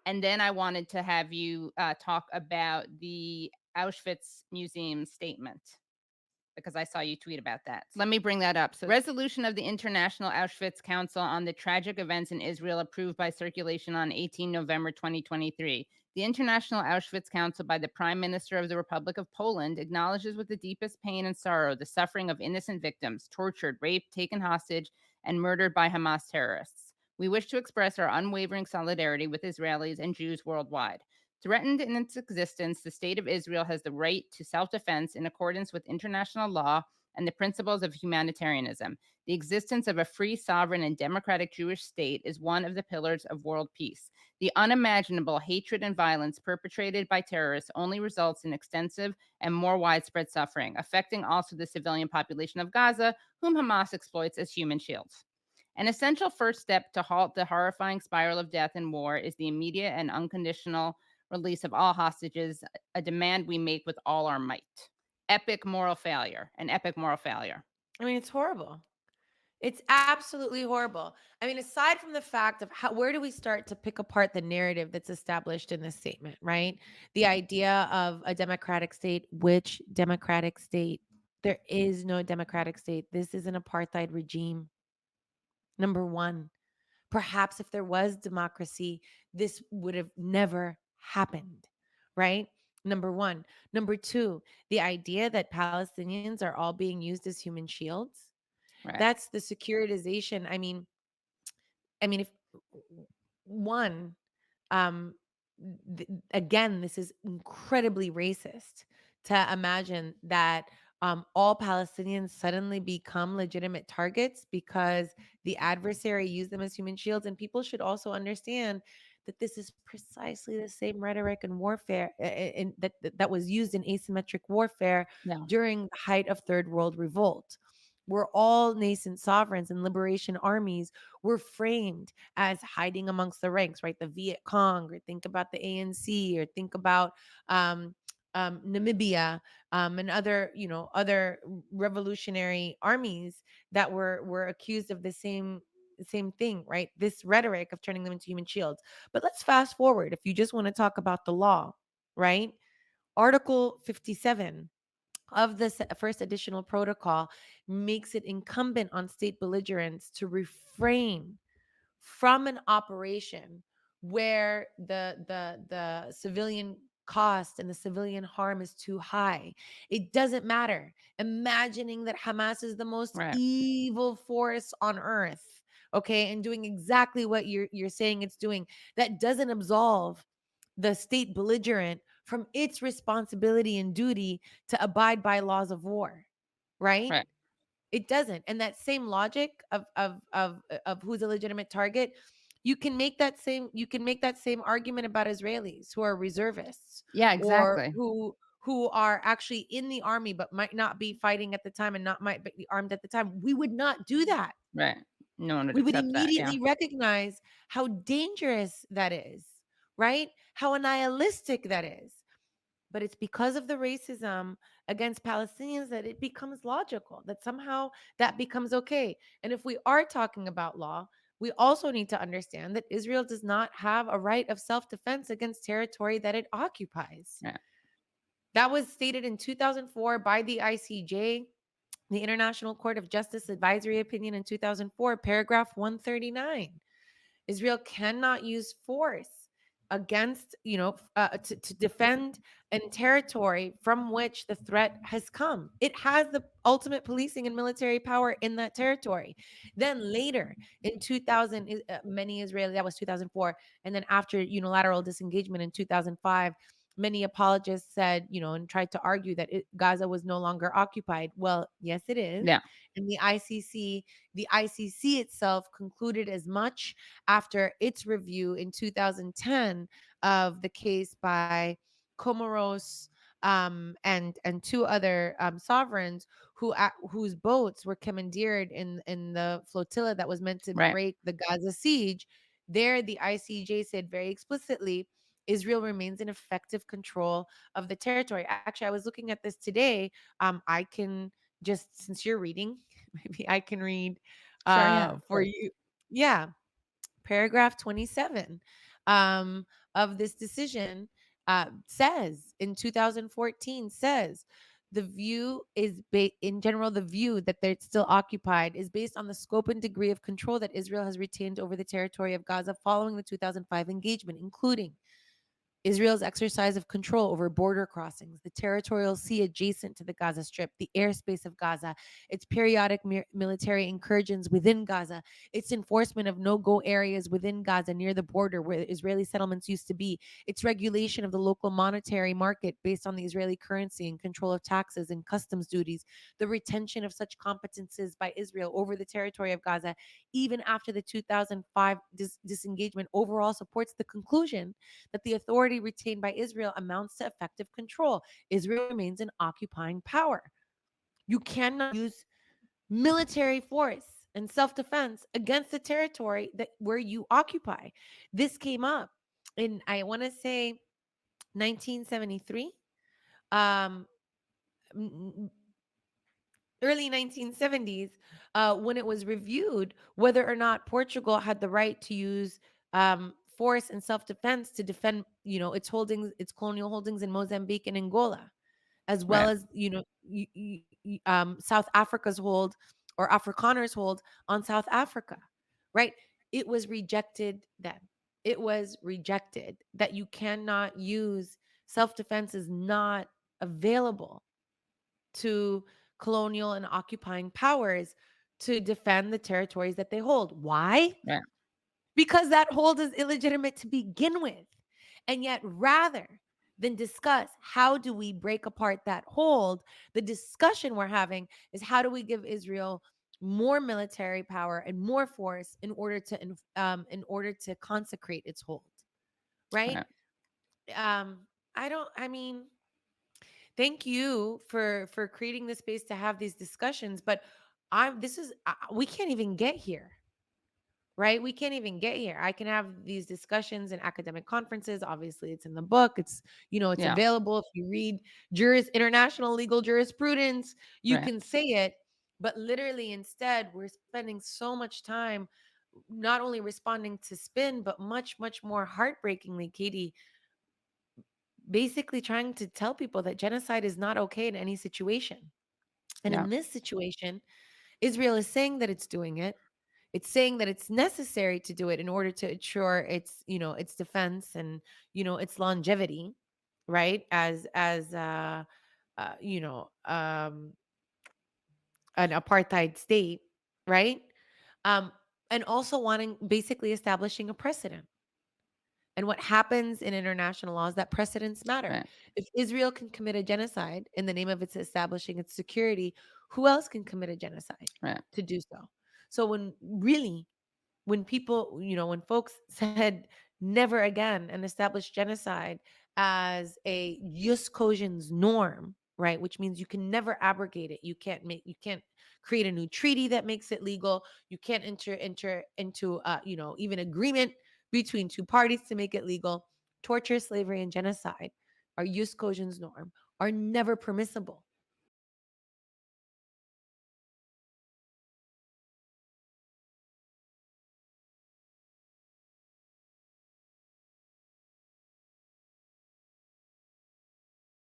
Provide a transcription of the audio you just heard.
And then I wanted to have you talk about the Auschwitz Museum statement, because I saw you tweet about that. Let me bring that up. So, resolution of the International Auschwitz Council on the tragic events in Israel approved by circulation on 18 November 2023. The International Auschwitz Council by the Prime Minister of the Republic of Poland acknowledges with the deepest pain and sorrow the suffering of innocent victims, tortured, raped, taken hostage, and murdered by Hamas terrorists. We wish to express our unwavering solidarity with Israelis and Jews worldwide. Threatened in its existence, the State of Israel has the right to self-defense in accordance with international law and the principles of humanitarianism. The existence of a free, sovereign, and democratic Jewish state is one of the pillars of world peace. The unimaginable hatred and violence perpetrated by terrorists only results in extensive and more widespread suffering, affecting also the civilian population of Gaza, whom Hamas exploits as human shields. An essential first step to halt the horrifying spiral of death and war is the immediate and unconditional release of all hostages, a demand we make with all our might. An epic moral failure. I mean, it's horrible. It's absolutely horrible. I mean, aside from the fact of where do we start to pick apart the narrative that's established in this statement, right? The idea of a democratic state. Which democratic state? There is no democratic state. This is an apartheid regime. Number one, perhaps if there was democracy, this would have never happened, right? Number one. Number two, the idea that Palestinians are all being used as human shields. Right. That's the securitization. I mean, if one, again, this is incredibly racist to imagine that all Palestinians suddenly become legitimate targets because the adversary used them as human shields. And people should also understand that this is precisely the same rhetoric and warfare that was used in asymmetric warfare during the height of Third World Revolt. Where all nascent sovereigns and liberation armies were framed as hiding amongst the ranks, right? The Viet Cong, or think about the ANC, or think about Namibia and other revolutionary armies that were accused of the same thing, right? This rhetoric of turning them into human shields. But let's fast forward. If you just want to talk about the law, right? Article 57 of the first additional protocol makes it incumbent on state belligerents to refrain from an operation where the civilian cost and the civilian harm is too high. It doesn't matter. Imagining that Hamas is the most evil force on earth, okay, and doing exactly what you're saying it's doing, that doesn't absolve the state belligerent from its responsibility and duty to abide by laws of war, right? It doesn't. And that same logic of who's a legitimate target, you can make that same argument about Israelis who are reservists, exactly, or who are actually in the army but might not be fighting at the time and might be armed at the time. We would not do that. Right. No one would we would accept immediately that, recognize how dangerous that is, right? How nihilistic that is. But it's because of the racism against Palestinians that it becomes logical, that somehow that becomes okay. And if we are talking about law, we also need to understand that Israel does not have a right of self-defense against territory that it occupies. Yeah. That was stated in 2004 by the ICJ, the International Court of Justice Advisory Opinion in 2004, paragraph 139. Israel cannot use force against, to defend a territory from which the threat has come. It has the ultimate policing and military power in that territory. Then later in 2000, many Israeli, that was 2004. And then after unilateral disengagement in 2005, many apologists said, and tried to argue that Gaza was no longer occupied. Well, yes, it is. Yeah. And the ICC itself concluded as much after its review in 2010 of the case by Comoros and two other sovereigns whose boats were commandeered in the flotilla that was meant to break the Gaza siege. There, the ICJ said very explicitly, Israel remains in effective control of the territory. Actually, I was looking at this today. I can just, since you're reading, maybe I can read Sure, yeah, For please. you. Yeah, paragraph 27 um, of this decision says in 2014 says the view is in general, the view that they're still occupied is based on the scope and degree of control that Israel has retained over the territory of Gaza following the 2005 engagement, including Israel's exercise of control over border crossings, the territorial sea adjacent to the Gaza Strip, the airspace of Gaza, its periodic military incursions within Gaza, its enforcement of no-go areas within Gaza near the border where Israeli settlements used to be, its regulation of the local monetary market based on the Israeli currency and control of taxes and customs duties, the retention of such competences by Israel over the territory of Gaza, even after the 2005 disengagement, overall supports the conclusion that the authority retained by Israel amounts to effective control. Israel remains an occupying power. You cannot use military force and self-defense against the territory that where you occupy. This came up in, I want to say, 1973, um, early 1970s, when it was reviewed whether or not Portugal had the right to use force and self-defense to defend, its holdings, its colonial holdings in Mozambique and Angola, as well Right, as, South Africa's hold, or Afrikaners' hold on South Africa, right? It was rejected then. It was rejected that you cannot use self-defense, is not available to colonial and occupying powers to defend the territories that they hold. Why? right, Because that hold is illegitimate to begin with. And yet, rather than discuss how do we break apart that hold, the discussion we're having is how do we give Israel more military power and more force in order to consecrate its hold, right? right. I don't. I mean, thank you for creating the space to have these discussions, but I'm this is we can't even get here, right? We can't even get here. I can have these discussions in academic conferences. Obviously, it's in the book. It's Yeah, available. If you read international legal jurisprudence, you right. can say it. But literally, instead, we're spending so much time not only responding to spin, but much, much more heartbreakingly, Katie, basically trying to tell people that genocide is not okay in any situation. And Yeah, in this situation, Israel is saying that it's doing it. It's saying that it's necessary to do it in order to ensure its defense and, its longevity, right? As uh, you know, um, an apartheid state, right? Um, and also wanting, basically establishing a precedent. And what happens in international law is that precedents matter. right, If Israel can commit a genocide in the name of its establishing its security, who else can commit a genocide right, to do so? So when people, when folks said never again and established genocide as a jus cogens norm, right, which means you can never abrogate it. You can't create a new treaty that makes it legal. You can't enter into even agreement between two parties to make it legal. Torture, slavery, and genocide are jus cogens norm, are never permissible.